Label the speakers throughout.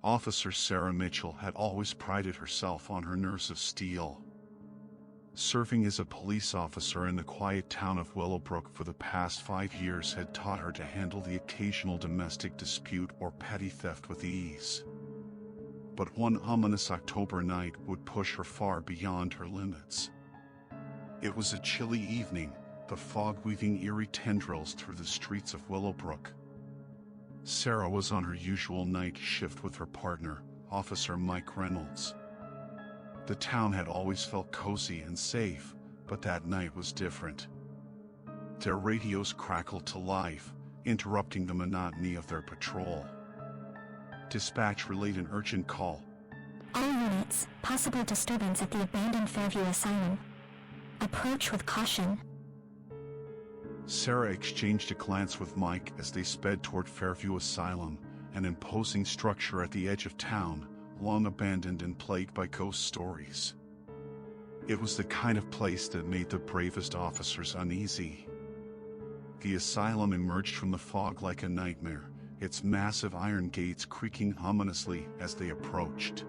Speaker 1: Officer Sarah Mitchell had always prided herself on her nerves of steel. Serving as a police officer in the quiet town of Willowbrook for the past 5 years had taught her to handle the occasional domestic dispute or petty theft with ease. But one ominous October night would push her far beyond her limits. It was a chilly evening, the fog weaving eerie tendrils through the streets of Willowbrook. Sarah was on her usual night shift with her partner, Officer Mike Reynolds. The town had always felt cozy and safe, but that night was different. Their radios crackled to life, interrupting the monotony of their patrol. Dispatch relayed an urgent call.
Speaker 2: All units, possible disturbance at the abandoned Fairview Asylum. Approach with caution.
Speaker 1: Sarah exchanged a glance with Mike as they sped toward Fairview Asylum, an imposing structure at the edge of town, long abandoned and plagued by ghost stories. It was the kind of place that made the bravest officers uneasy. The asylum emerged from the fog like a nightmare, its massive iron gates creaking ominously as they approached.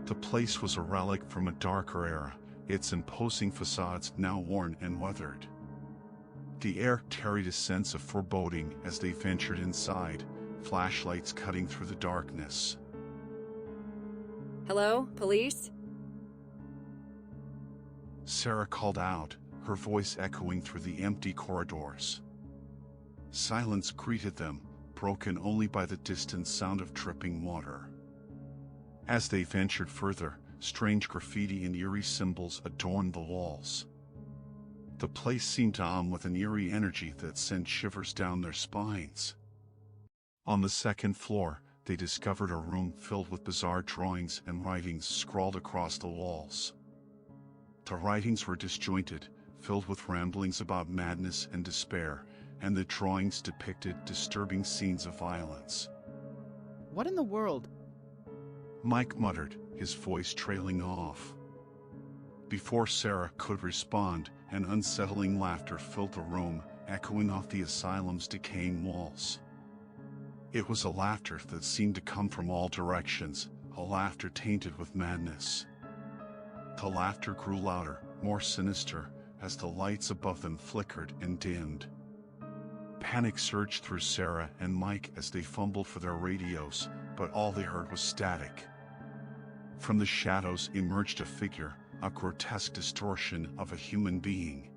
Speaker 1: The place was a relic from a darker era, its imposing facades now worn and weathered. The air carried a sense of foreboding as they ventured inside, flashlights cutting through the darkness.
Speaker 3: Hello, police?
Speaker 1: Sarah called out, her voice echoing through the empty corridors. Silence greeted them, broken only by the distant sound of dripping water. As they ventured further, strange graffiti and eerie symbols adorned the walls. The place seemed to hum with an eerie energy that sent shivers down their spines. On the second floor, they discovered a room filled with bizarre drawings and writings scrawled across the walls. The writings were disjointed, filled with ramblings about madness and despair, and the drawings depicted disturbing scenes of violence.
Speaker 4: What in the world?
Speaker 1: Mike muttered, his voice trailing off. Before Sarah could respond, an unsettling laughter filled the room, echoing off the asylum's decaying walls. It was a laughter that seemed to come from all directions, a laughter tainted with madness. The laughter grew louder, more sinister, as the lights above them flickered and dimmed. Panic surged through Sarah and Mike as they fumbled for their radios, but all they heard was static. From the shadows emerged a figure, a grotesque distortion of a human being.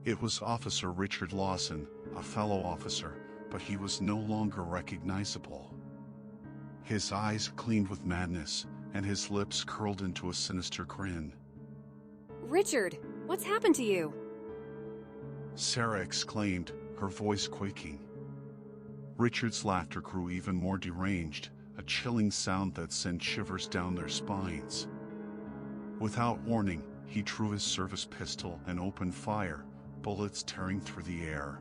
Speaker 1: It was Officer Richard Lawson, a fellow officer, but he was no longer recognizable. His eyes gleamed with madness, and his lips curled into a sinister grin.
Speaker 3: Richard, what's happened to you?
Speaker 1: Sarah exclaimed, her voice quaking. Richard's laughter grew even more deranged, a chilling sound that sent shivers down their spines. Without warning, he drew his service pistol and opened fire, bullets tearing through the air.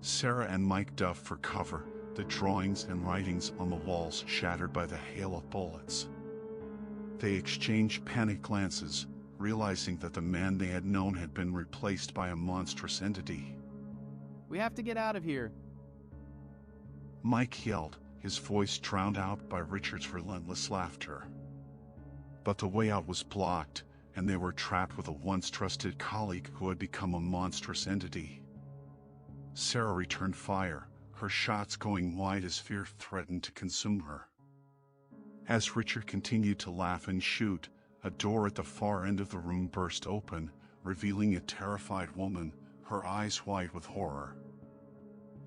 Speaker 1: Sarah and Mike dove for cover, the drawings and writings on the walls shattered by the hail of bullets. They exchanged panicked glances, realizing that the man they had known had been replaced by a monstrous entity.
Speaker 4: We have to get out of here.
Speaker 1: Mike yelled, his voice drowned out by Richard's relentless laughter. But the way out was blocked, and they were trapped with a once trusted colleague who had become a monstrous entity. Sarah returned fire, her shots going wide as fear threatened to consume her. As Richard continued to laugh and shoot, a door at the far end of the room burst open, revealing a terrified woman, her eyes wide with horror.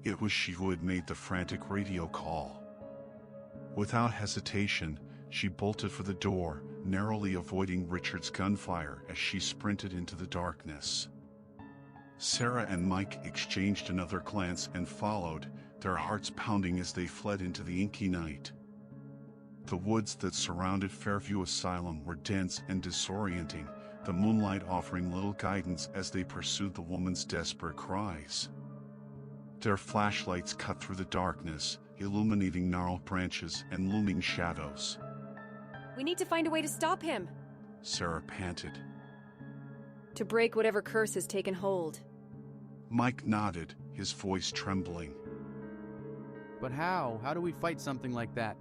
Speaker 1: It was she who had made the frantic radio call. Without hesitation, she bolted for the door, narrowly avoiding Richard's gunfire as she sprinted into the darkness. Sarah and Mike exchanged another glance and followed, their hearts pounding as they fled into the inky night. The woods that surrounded Fairview Asylum were dense and disorienting, the moonlight offering little guidance as they pursued the woman's desperate cries. Their flashlights cut through the darkness, illuminating gnarled branches and looming shadows.
Speaker 3: We need to find a way to stop him.
Speaker 1: Sarah panted.
Speaker 3: To break whatever curse has taken hold.
Speaker 1: Mike nodded, his voice trembling.
Speaker 4: But how? How do we fight something like that?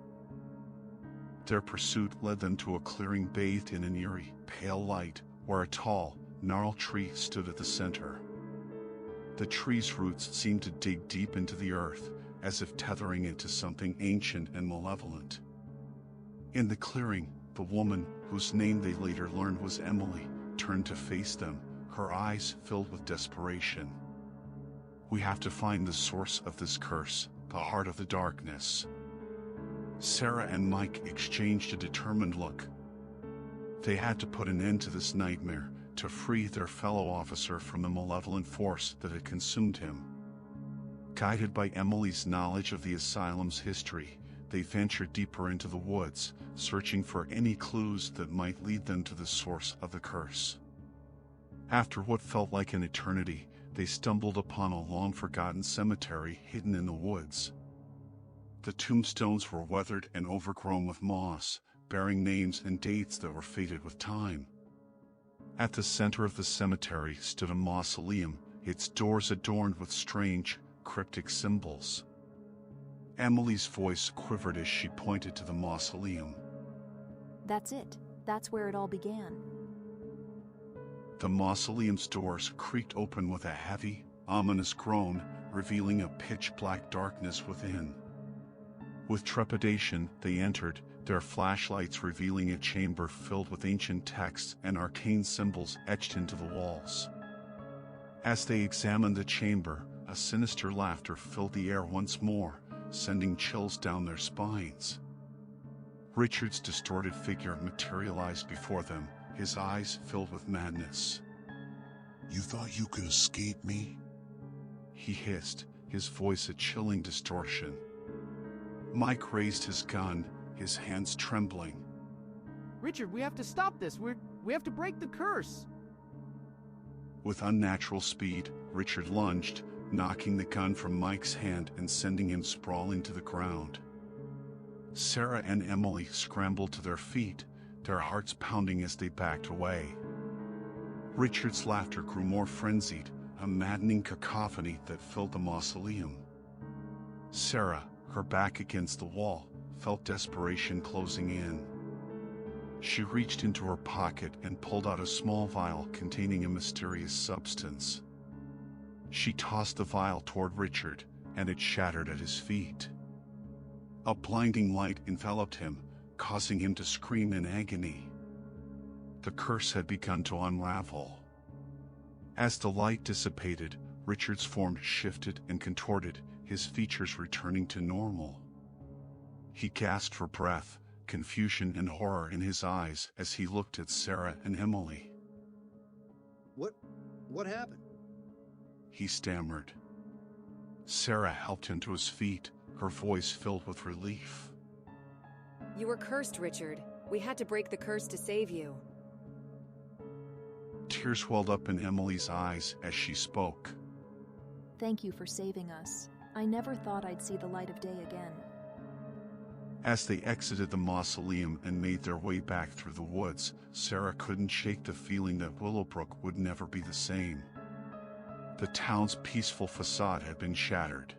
Speaker 1: Their pursuit led them to a clearing bathed in an eerie, pale light, where a tall, gnarled tree stood at the center. The tree's roots seemed to dig deep into the earth, as if tethering it to something ancient and malevolent. In the clearing, the woman, whose name they later learned was Emily, turned to face them, her eyes filled with desperation. "We have to find the source of this curse, the heart of the darkness." Sarah and Mike exchanged a determined look. They had to put an end to this nightmare, to free their fellow officer from the malevolent force that had consumed him. Guided by Emily's knowledge of the asylum's history, they ventured deeper into the woods, searching for any clues that might lead them to the source of the curse. After what felt like an eternity, they stumbled upon a long-forgotten cemetery hidden in the woods. The tombstones were weathered and overgrown with moss, bearing names and dates that were faded with time. At the center of the cemetery stood a mausoleum, its doors adorned with strange, cryptic symbols. Emily's voice quivered as she pointed to the mausoleum.
Speaker 5: "That's it. That's where it all began."
Speaker 1: The mausoleum's doors creaked open with a heavy, ominous groan, revealing a pitch-black darkness within. With trepidation, they entered, their flashlights revealing a chamber filled with ancient texts and arcane symbols etched into the walls. As they examined the chamber, a sinister laughter filled the air once more, sending chills down their spines. Richard's distorted figure materialized before them, his eyes filled with madness.
Speaker 6: "You thought you could escape me?"
Speaker 1: he hissed, his voice a chilling distortion. Mike raised his gun, his hands trembling.
Speaker 4: Richard, we have to stop this. We have to break the curse.
Speaker 1: With unnatural speed, Richard lunged, knocking the gun from Mike's hand and sending him sprawling to the ground. Sarah and Emily scrambled to their feet, their hearts pounding as they backed away. Richard's laughter grew more frenzied, a maddening cacophony that filled the mausoleum. Sarah, her back against the wall, felt desperation closing in. She reached into her pocket and pulled out a small vial containing a mysterious substance. She tossed the vial toward Richard, and it shattered at his feet. A blinding light enveloped him, causing him to scream in agony. The curse had begun to unravel. As the light dissipated, Richard's form shifted and contorted, his features returning to normal. He gasped for breath, confusion and horror in his eyes as he looked at Sarah and Emily.
Speaker 7: What happened?"
Speaker 1: He stammered. Sarah helped him to his feet, her voice filled with relief.
Speaker 3: You were cursed, Richard. We had to break the curse to save you.
Speaker 1: Tears welled up in Emily's eyes as she spoke.
Speaker 5: "Thank you for saving us. I never thought I'd see the light of day again."
Speaker 1: As they exited the mausoleum and made their way back through the woods, Sarah couldn't shake the feeling that Willowbrook would never be the same. The town's peaceful facade had been shattered.